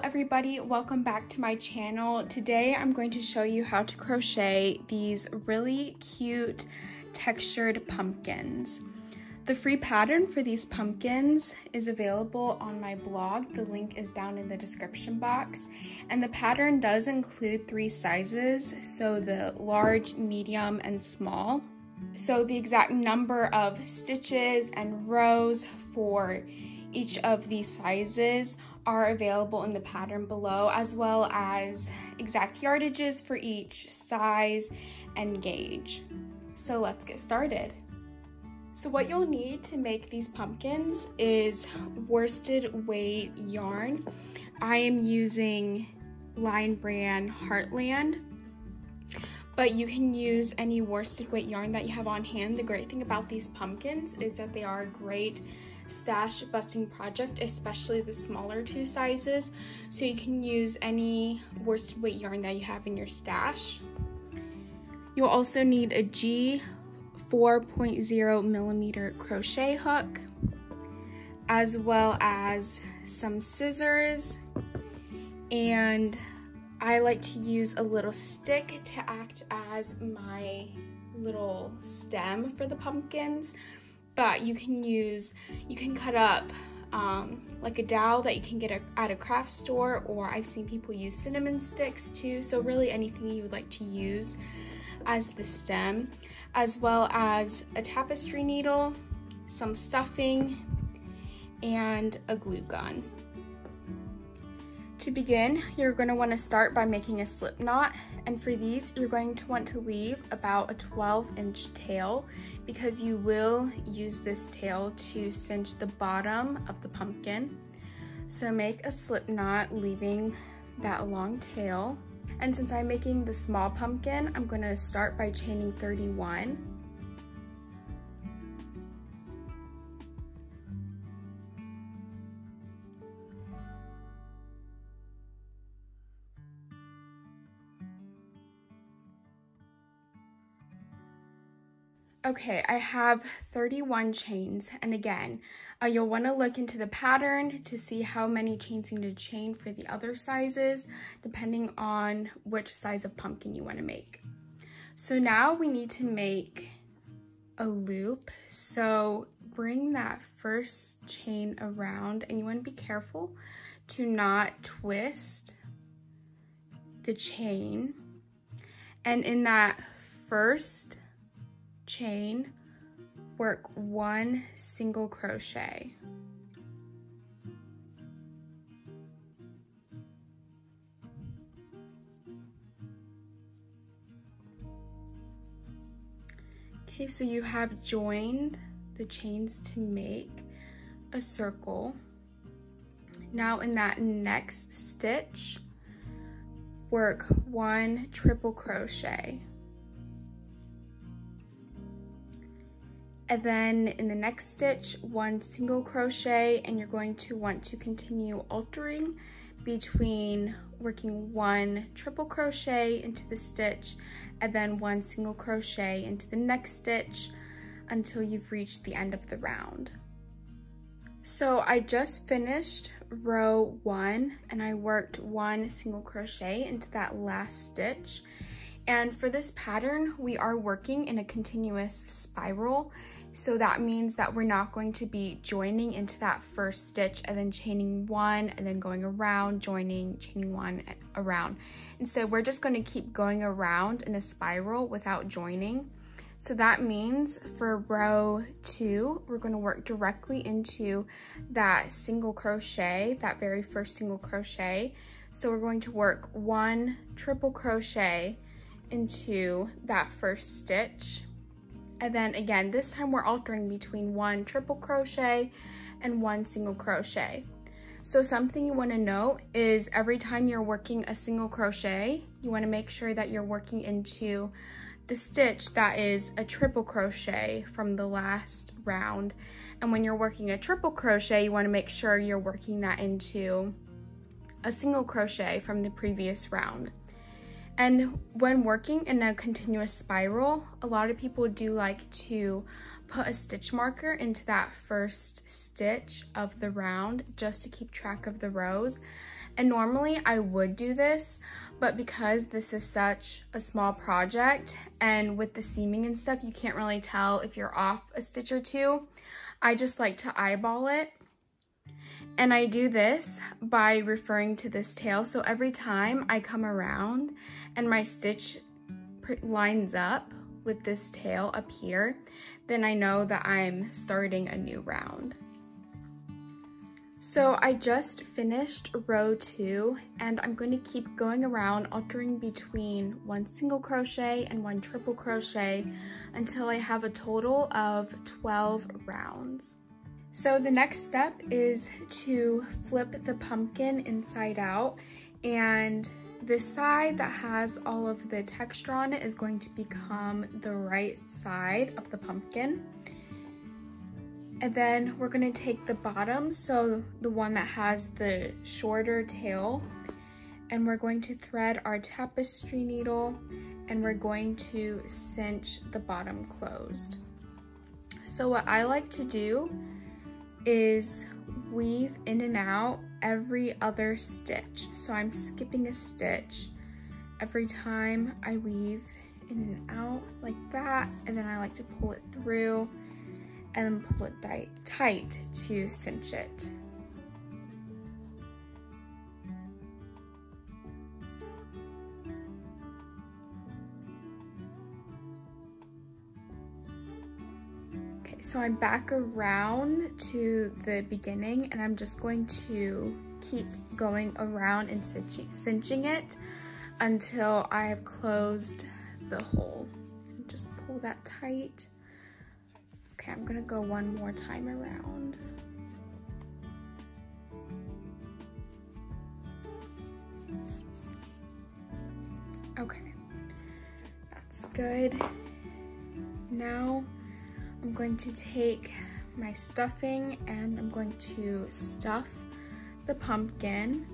everybody, welcome back to my channel. Today I'm going to show you how to crochet these really cute textured pumpkins. The free pattern for these pumpkins is available on my blog. The link is down in the description box. And the pattern does include 3 sizes, so the large, medium, and small. So the exact number of stitches and rows for each of these sizes are available in the pattern below, as well as exact yardages for each size and gauge. So let's get started. So what you'll need to make these pumpkins is worsted weight yarn. I am using Line Brand Heartland, but you can use any worsted weight yarn that you have on hand. The great thing about these pumpkins is that they are a great stash busting project, especially the smaller 2 sizes. So you can use any worsted weight yarn that you have in your stash. You'll also need a G 4.0 millimeter crochet hook, as well as some scissors, and I like to use a little stick to act as my little stem for the pumpkins. But you can cut up like a dowel that you can get at a craft store, or I've seen people use cinnamon sticks too, so really anything you would like to use as the stem, as well as a tapestry needle, some stuffing, and a glue gun. To begin, you're going to want to start by making a slip knot, and for these you're going to want to leave about a 12-inch tail because you will use this tail to cinch the bottom of the pumpkin. So make a slip knot leaving that long tail, and since I'm making the small pumpkin, I'm going to start by chaining 31. Okay, I have 31 chains, and again, you'll want to look into the pattern to see how many chains you need to chain for the other sizes, depending on which size of pumpkin you want to make. So now we need to make a loop, so bring that first chain around, and you want to be careful to not twist the chain, and in that first chain, work 1 single crochet. Okay, so you have joined the chains to make a circle. Now in that next stitch, work 1 triple crochet. And then in the next stitch, 1 single crochet, and you're going to want to continue altering between working 1 triple crochet into the stitch and then 1 single crochet into the next stitch until you've reached the end of the round. So I just finished row 1 and I worked 1 single crochet into that last stitch. And for this pattern, we are working in a continuous spiral. So that means that we're not going to be joining into that first stitch and then chaining 1 and then going around, joining, chaining 1 around. Instead, we're just going to keep going around in a spiral without joining. So that means for row 2, we're going to work directly into that single crochet, that very first single crochet. So we're going to work 1 triple crochet into that first stitch, and then again this time we're altering between 1 triple crochet and 1 single crochet. So something you want to note is every time you're working a single crochet, you want to make sure that you're working into the stitch that is a triple crochet from the last round, and when you're working a triple crochet, you want to make sure you're working that into a single crochet from the previous round. And when working in a continuous spiral, a lot of people do like to put a stitch marker into that first stitch of the round just to keep track of the rows. And normally I would do this, but because this is such a small project and with the seaming and stuff, you can't really tell if you're off a stitch or two. I just like to eyeball it. And I do this by referring to this tail. So every time I come around and my stitch lines up with this tail up here, then I know that I'm starting a new round. So I just finished row 2, and I'm going to keep going around altering between 1 single crochet and 1 triple crochet until I have a total of 12 rounds. So the next step is to flip the pumpkin inside out, and this side that has all of the texture on it is going to become the right side of the pumpkin. And then we're going to take the bottom, so the one that has the shorter tail, and we're going to thread our tapestry needle, and we're going to cinch the bottom closed. So what I like to do is weave in and out every other stitch. So I'm skipping a stitch every time I weave in and out like that, and then I like to pull it through and then pull it tight to cinch it. Okay, so I'm back around to the beginning, and I'm just going to keep going around and cinching it until I have closed the hole. Just pull that tight. Okay, I'm gonna go one more time around. Okay, that's good. Now I'm going to take my stuffing and I'm going to stuff the pumpkin.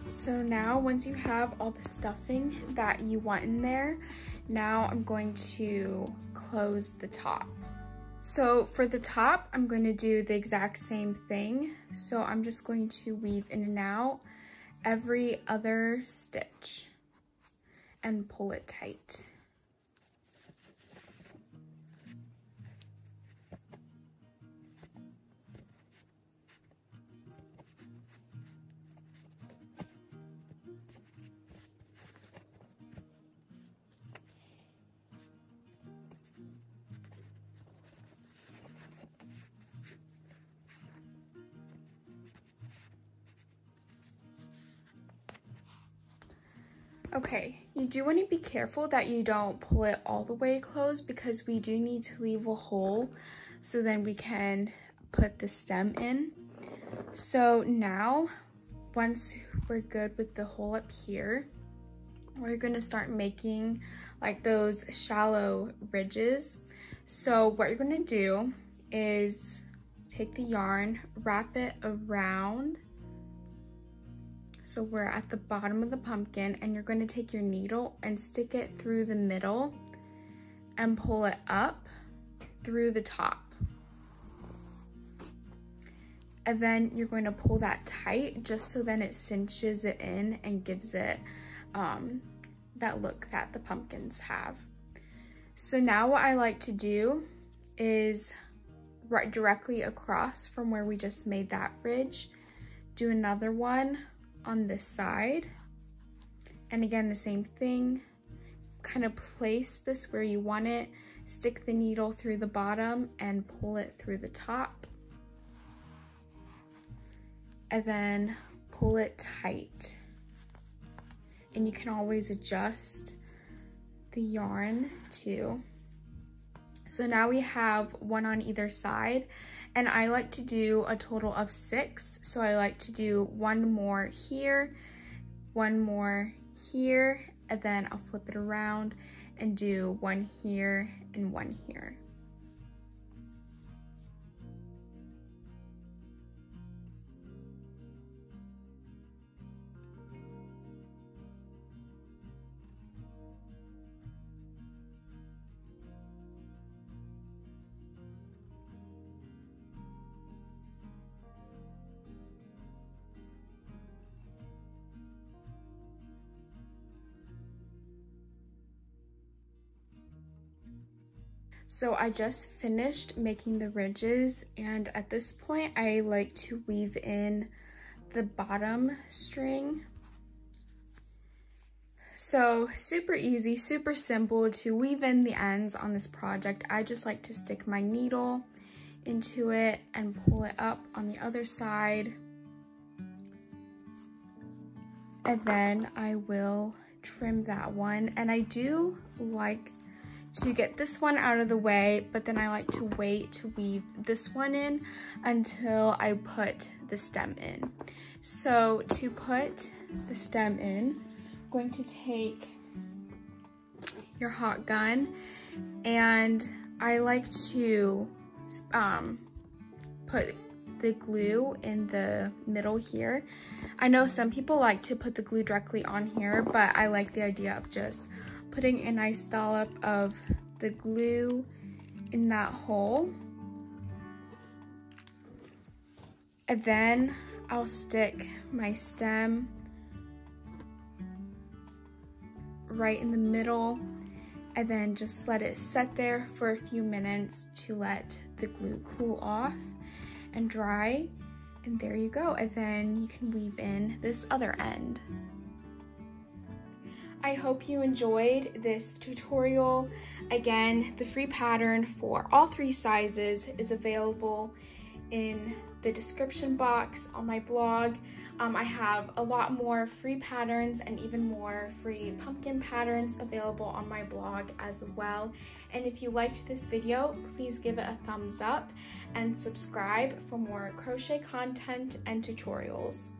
So now once you have all the stuffing that you want in there, now I'm going to close the top. So for the top, I'm going to do the exact same thing. So I'm just going to weave in and out every other stitch and pull it tight. Okay, you do want to be careful that you don't pull it all the way closed, because we do need to leave a hole so then we can put the stem in. So now, once we're good with the hole up here, we're going to start making like those shallow ridges. So what you're going to do is take the yarn, wrap it around. So we're at the bottom of the pumpkin, and you're going to take your needle and stick it through the middle and pull it up through the top. And then you're going to pull that tight just so then it cinches it in and gives it that look that the pumpkins have. So now what I like to do is right directly across from where we just made that ridge, do another one on this side, and again the same thing, kind of place this where you want it, stick the needle through the bottom and pull it through the top, and then pull it tight. And you can always adjust the yarn too. So now we have one on either side, and I like to do a total of 6. So I like to do one more here, one more here, and then I'll flip it around and do one here and one here. So I just finished making the ridges, and at this point I like to weave in the bottom string. So super easy, super simple to weave in the ends on this project. I just like to stick my needle into it and pull it up on the other side. And then I will trim that one. And I do like to get this one out of the way, but then I like to wait to weave this one in until I put the stem in. So to put the stem in, I'm going to take your hot gun, and I like to put the glue in the middle here. I know some people like to put the glue directly on here, but I like the idea of just putting a nice dollop of the glue in that hole. And then I'll stick my stem right in the middle, and then just let it set there for a few minutes to let the glue cool off and dry. And there you go. And then you can weave in this other end. I hope you enjoyed this tutorial. Again, the free pattern for all 3 sizes is available in the description box on my blog. I have a lot more free patterns and even more free pumpkin patterns available on my blog as well. And if you liked this video, please give it a thumbs up and subscribe for more crochet content and tutorials.